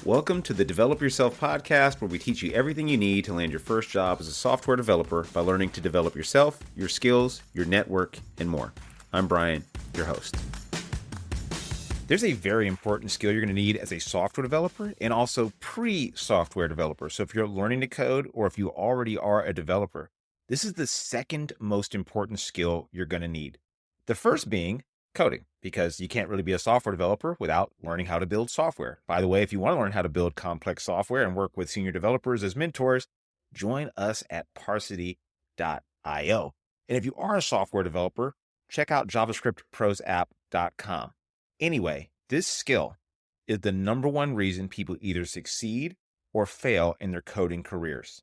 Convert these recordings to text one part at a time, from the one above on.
Welcome to the Develop Yourself podcast, where we teach you everything you need to land your first job as a software developer by learning to develop yourself, your skills, your network, and more. I'm Brian, your host. There's a very important skill you're going to need as a software developer and also pre-software developer. So if you're learning to code or if you already are a developer, this is the second most important skill you're going to need. The first being coding, because you can't really be a software developer without learning how to build software. By the way, if you want to learn how to build complex software and work with senior developers as mentors, join us at Parsity.io. And if you are a software developer, check out JavaScriptProsApp.com. Anyway, this skill is the number one reason people either succeed or fail in their coding careers.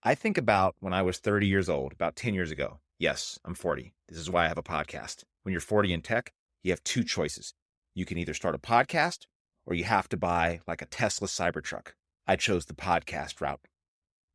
I think about when I was 30 years old, about 10 years ago. Yes, I'm 40. This is why I have a podcast. When you're 40 in tech, you have two choices. You can either start a podcast or you have to buy like a Tesla Cybertruck. I chose the podcast route.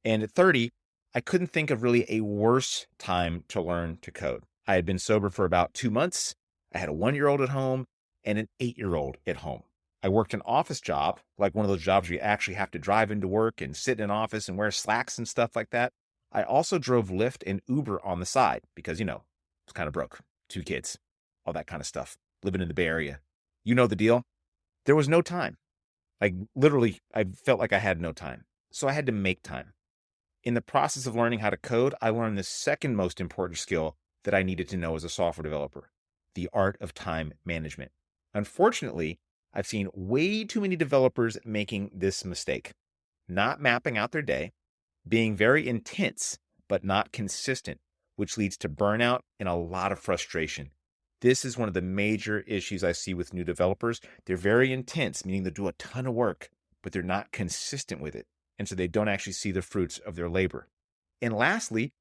And at 30, I couldn't think of really a worse time to learn to code. I had been sober for about 2 months. I had a 1-year-old at home and an 8-year-old at home. I worked an office job, like one of those jobs where you actually have to drive into work and sit in an office and wear slacks and stuff like that. I also drove Lyft and Uber on the side because, it's kind of broke. 2 kids, all that kind of stuff, living in the Bay Area. You know the deal. There was no time. Like literally, I felt like I had no time. So I had to make time. In the process of learning how to code, I learned the second most important skill that I needed to know as a software developer, the art of time management. Unfortunately, I've seen way too many developers making this mistake, not mapping out their day, being very intense, but not consistent, which leads to burnout and a lot of frustration. This is one of the major issues I see with new developers. They're very intense, meaning they do a ton of work, but they're not consistent with it. And so they don't actually see the fruits of their labor. And lastly,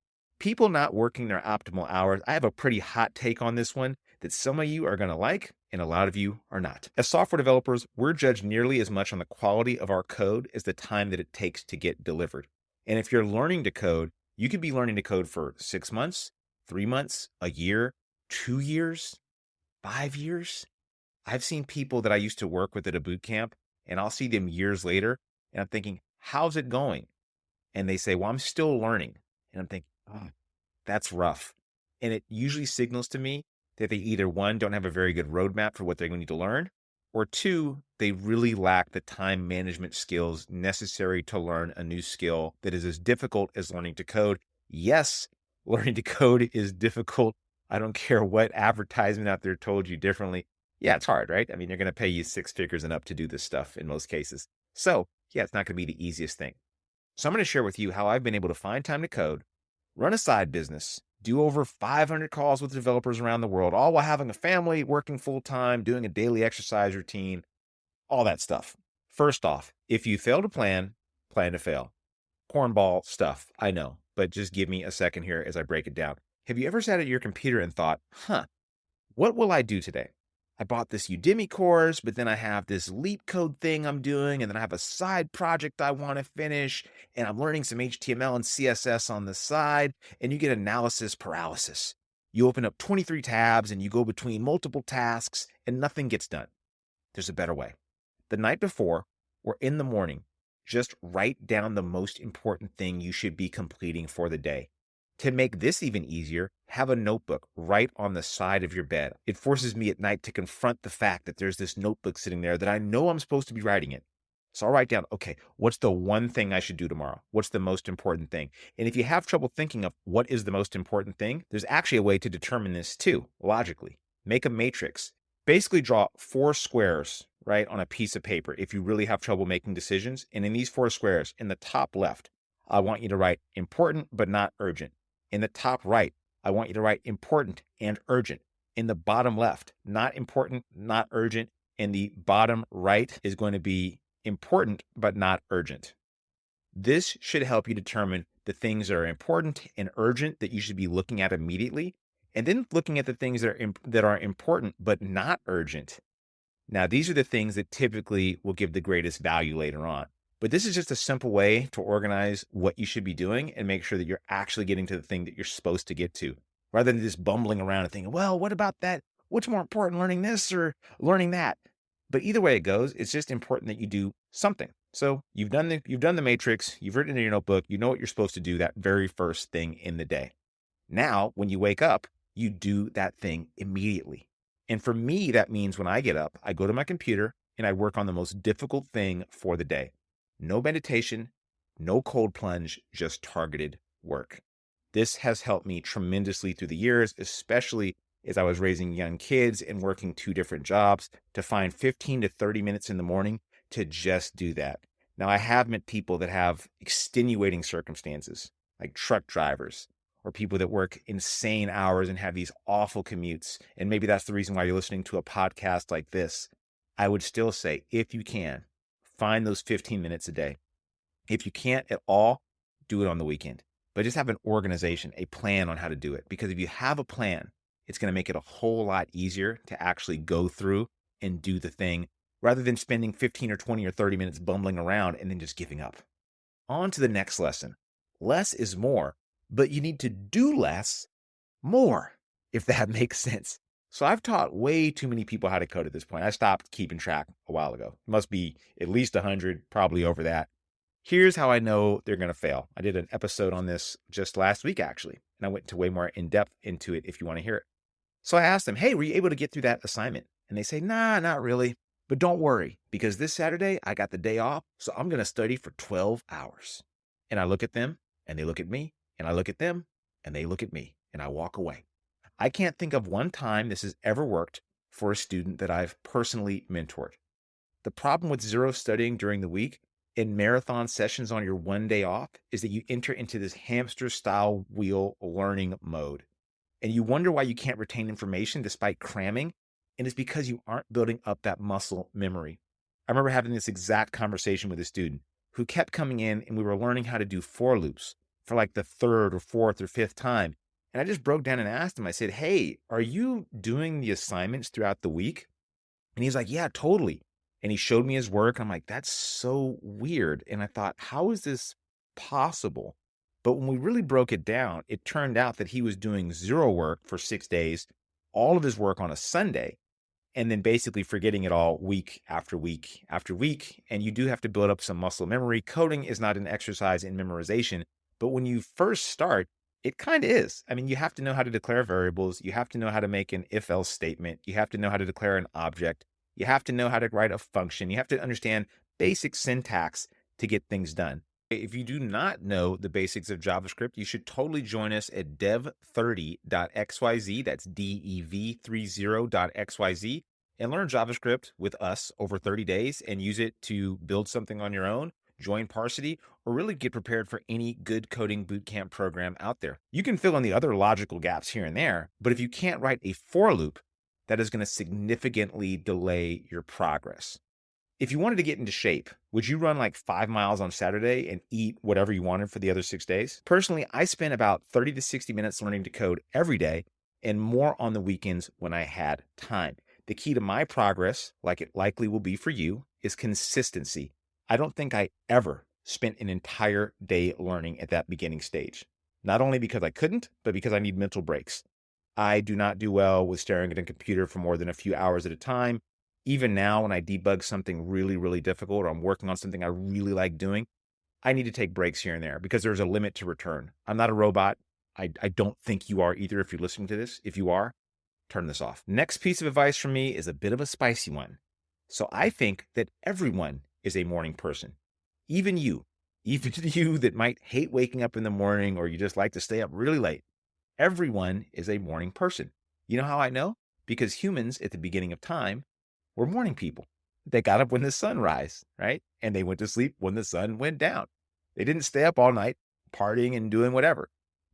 people not working their optimal hours. I have a pretty hot take on this one that some of you are going to like and a lot of you are not. As software developers, we're judged nearly as much on the quality of our code as the time that it takes to get delivered. And if you're learning to code, you could be learning to code for 6 months, 3 months, a year, 2 years, 5 years. I've seen people that I used to work with at a boot camp, and I'll see them years later, and I'm thinking, how's it going? And they say, well, I'm still learning. And I'm thinking, oh, that's rough. And it usually signals to me that they either, one, don't have a very good roadmap for what they're going to need to learn, or two, they really lack the time management skills necessary to learn a new skill that is as difficult as learning to code. Yes, learning to code is difficult. I don't care what advertisement out there told you differently. Yeah, it's hard, right? I mean, they're going to pay you 6 figures and up to do this stuff in most cases. So yeah, it's not going to be the easiest thing. So I'm going to share with you how I've been able to find time to code, run a side business, do over 500 calls with developers around the world, all while having a family, working full-time, doing a daily exercise routine, all that stuff. First off, if you fail to plan to fail. Cornball stuff, I know, but just give me a second here as I break it down. Have you ever sat at your computer and thought, what will I do today? I bought this Udemy course, but then I have this Leap code thing I'm doing, and then I have a side project I want to finish, and I'm learning some HTML and CSS on the side, and you get analysis paralysis. You open up 23 tabs, and you go between multiple tasks, and nothing gets done. There's a better way. The night before, or in the morning, just write down the most important thing you should be completing for the day. To make this even easier, have a notebook right on the side of your bed. It forces me at night to confront the fact that there's this notebook sitting there that I know I'm supposed to be writing in. So I'll write down, okay, what's the one thing I should do tomorrow? What's the most important thing? And if you have trouble thinking of what is the most important thing, there's actually a way to determine this too, logically. Make a matrix. Basically draw 4 squares, right, on a piece of paper if you really have trouble making decisions. And in these 4 squares, in the top left, I want you to write important but not urgent. In the top right, I want you to write important and urgent. In the bottom left, not important, not urgent. And the bottom right is going to be important, but not urgent. This should help you determine the things that are important and urgent that you should be looking at immediately, and then looking at the things that are important, but not urgent. Now, these are the things that typically will give the greatest value later on. But this is just a simple way to organize what you should be doing and make sure that you're actually getting to the thing that you're supposed to get to, rather than just bumbling around and thinking, well, what about that? What's more important, learning this or learning that? But either way it goes, it's just important that you do something. So you've done the matrix, you've written in your notebook, you know what you're supposed to do that very first thing in the day. Now, when you wake up, you do that thing immediately. And for me, that means when I get up, I go to my computer and I work on the most difficult thing for the day. No meditation, no cold plunge, just targeted work. This has helped me tremendously through the years, especially as I was raising young kids and working 2 different jobs, to find 15 to 30 minutes in the morning to just do that. Now, I have met people that have extenuating circumstances, like truck drivers or people that work insane hours and have these awful commutes. And maybe that's the reason why you're listening to a podcast like this. I would still say, if you can, find those 15 minutes a day. If you can't at all, do it on the weekend. But just have an organization, a plan on how to do it. Because if you have a plan, it's going to make it a whole lot easier to actually go through and do the thing rather than spending 15 or 20 or 30 minutes bumbling around and then just giving up. On to the next lesson. Less is more, but you need to do less more, if that makes sense. So I've taught way too many people how to code at this point. I stopped keeping track a while ago. It must be at least 100, probably over that. Here's how I know they're going to fail. I did an episode on this just last week, actually, and I went to way more in depth into it if you want to hear it. So I asked them, hey, were you able to get through that assignment? And they say, nah, not really. But don't worry, because this Saturday I got the day off, so I'm going to study for 12 hours. And I look at them, and they look at me, and I look at them, and they look at me, and I walk away. I can't think of one time this has ever worked for a student that I've personally mentored. The problem with zero studying during the week in marathon sessions on your one day off is that you enter into this hamster style wheel learning mode. And you wonder why you can't retain information despite cramming. And it's because you aren't building up that muscle memory. I remember having this exact conversation with a student who kept coming in and we were learning how to do for loops for like the third or fourth or fifth time. And I just broke down and asked him, I said, hey, are you doing the assignments throughout the week? And he's like, yeah, totally. And he showed me his work. I'm like, that's so weird. And I thought, how is this possible? But when we really broke it down, it turned out that he was doing zero work for 6 days, all of his work on a Sunday, and then basically forgetting it all week after week after week. And you do have to build up some muscle memory. Coding is not an exercise in memorization, but when you first start, it kind of is. I mean, you have to know how to declare variables. You have to know how to make an if-else statement. You have to know how to declare an object. You have to know how to write a function. You have to understand basic syntax to get things done. If you do not know the basics of JavaScript, you should totally join us at dev30.xyz. That's dev30.xyz, and learn JavaScript with us over 30 days and use it to build something on your own, join Parsity, or really get prepared for any good coding bootcamp program out there. You can fill in the other logical gaps here and there, but if you can't write a for loop, that is going to significantly delay your progress. If you wanted to get into shape, would you run like 5 miles on Saturday and eat whatever you wanted for the other 6 days? Personally, I spent about 30 to 60 minutes learning to code every day and more on the weekends when I had time. The key to my progress, like it likely will be for you, is consistency. I don't think I ever spent an entire day learning at that beginning stage. Not only because I couldn't, but because I need mental breaks. I do not do well with staring at a computer for more than a few hours at a time. Even now, when I debug something really, really difficult, or I'm working on something I really like doing, I need to take breaks here and there because there's a limit to return. I'm not a robot. I don't think you are either if you're listening to this. If you are, turn this off. Next piece of advice from me is a bit of a spicy one. So I think that everyone is a morning person. Even you that might hate waking up in the morning or you just like to stay up really late. Everyone is a morning person. You know how I know? Because humans at the beginning of time were morning people. They got up when the sun rise, right? And they went to sleep when the sun went down. They didn't stay up all night partying and doing whatever.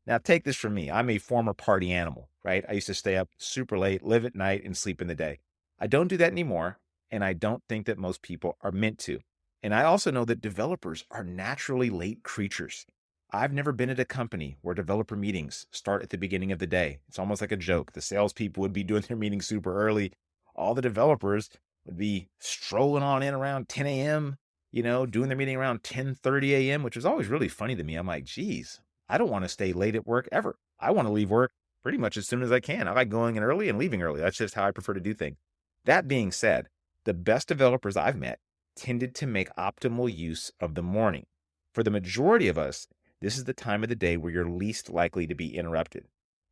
Now take this from me. I'm a former party animal, right? I used to stay up super late, live at night, and sleep in the day. I don't do that anymore, and I don't think that most people are meant to. And I also know that developers are naturally late creatures. I've never been at a company where developer meetings start at the beginning of the day. It's almost like a joke. The salespeople would be doing their meetings super early. All the developers would be strolling on in around 10 a.m., doing their meeting around 10:30 a.m., which was always really funny to me. I'm like, geez, I don't want to stay late at work ever. I want to leave work pretty much as soon as I can. I like going in early and leaving early. That's just how I prefer to do things. That being said, the best developers I've met tended to make optimal use of the morning. For the majority of us, this is the time of the day where you're least likely to be interrupted.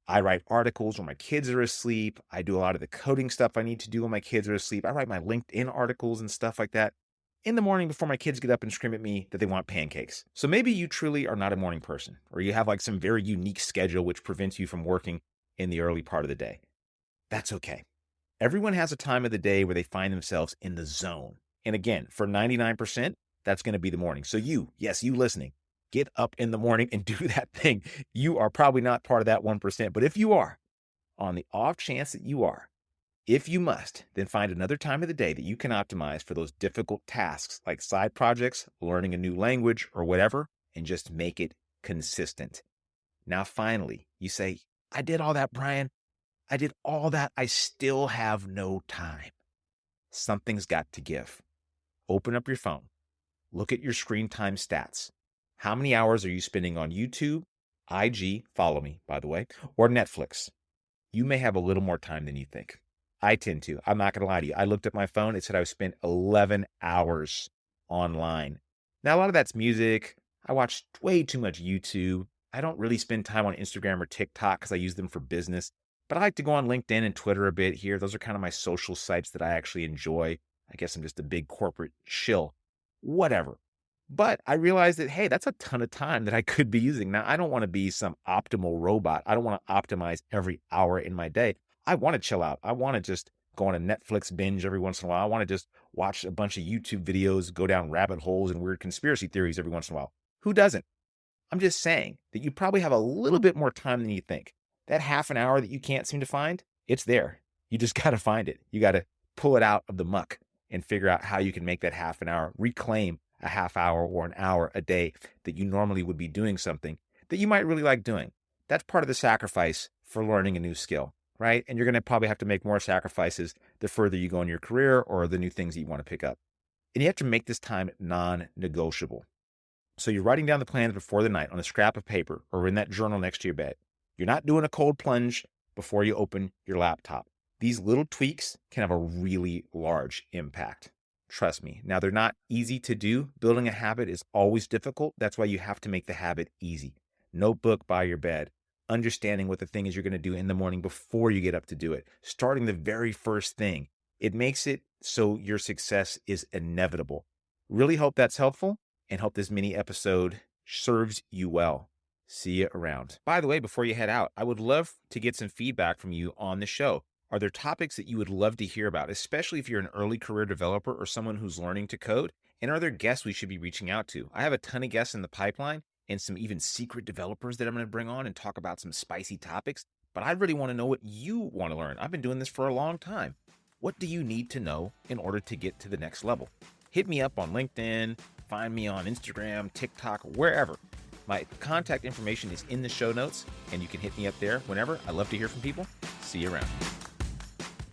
I write articles when my kids are asleep. I do a lot of the coding stuff I need to do when my kids are asleep. I write my LinkedIn articles and stuff like that in the morning before my kids get up and scream at me that they want pancakes. So maybe you truly are not a morning person, or you have like some very unique schedule which prevents you from working in the early part of the day. That's okay. Everyone has a time of the day where they find themselves in the zone. And again, for 99%, that's going to be the morning. So you listening, get up in the morning and do that thing. You are probably not part of that 1%, but if you are, on the off chance that you are, if you must, then find another time of the day that you can optimize for those difficult tasks like side projects, learning a new language, or whatever, and just make it consistent. Now, finally, you say, I did all that, Brian. I did all that. I still have no time. Something's got to give. Open up your phone. Look at your screen time stats. How many hours are you spending on YouTube, IG, follow me, by the way, or Netflix? You may have a little more time than you think. I tend to. I'm not going to lie to you. I looked at my phone. It said I spent 11 hours online. Now, a lot of that's music. I watch way too much YouTube. I don't really spend time on Instagram or TikTok because I use them for business. But I like to go on LinkedIn and Twitter a bit here. Those are kind of my social sites that I actually enjoy. I guess I'm just a big corporate shill. Whatever. But I realized that, hey, that's a ton of time that I could be using. Now, I don't want to be some optimal robot. I don't want to optimize every hour in my day. I want to chill out. I want to just go on a Netflix binge every once in a while. I want to just watch a bunch of YouTube videos, go down rabbit holes and weird conspiracy theories every once in a while. Who doesn't? I'm just saying that you probably have a little bit more time than you think. That half an hour that you can't seem to find, it's there. You just got to find it. You got to pull it out of the muck and figure out how you can make that half an hour, reclaim a half hour or an hour a day that you normally would be doing something that you might really like doing. That's part of the sacrifice for learning a new skill, right? And you're going to probably have to make more sacrifices the further you go in your career or the new things that you want to pick up. And you have to make this time non-negotiable. So you're writing down the plans before the night on a scrap of paper or in that journal next to your bed. You're not doing a cold plunge before you open your laptop. These little tweaks can have a really large impact. Trust me. Now, they're not easy to do. Building a habit is always difficult. That's why you have to make the habit easy. Notebook by your bed. Understanding what the thing is you're going to do in the morning before you get up to do it. Starting the very first thing. It makes it so your success is inevitable. Really hope that's helpful and hope this mini episode serves you well. See you around. By the way, before you head out, I would love to get some feedback from you on the show. Are there topics that you would love to hear about, especially if you're an early career developer or someone who's learning to code? And are there guests we should be reaching out to? I have a ton of guests in the pipeline and some even secret developers that I'm going to bring on and talk about some spicy topics. But I really want to know what you want to learn. I've been doing this for a long time. What do you need to know in order to get to the next level? Hit me up on LinkedIn, find me on Instagram, TikTok, wherever. My contact information is in the show notes, and you can hit me up there whenever. I love to hear from people. See you around.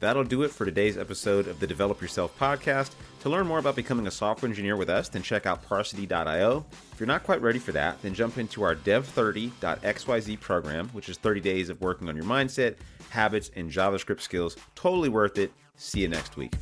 That'll do it for today's episode of the Develop Yourself podcast. To learn more about becoming a software engineer with us, then check out Parsity.io. If you're not quite ready for that, then jump into our dev30.xyz program, which is 30 days of working on your mindset, habits, and JavaScript skills. Totally worth it. See you next week.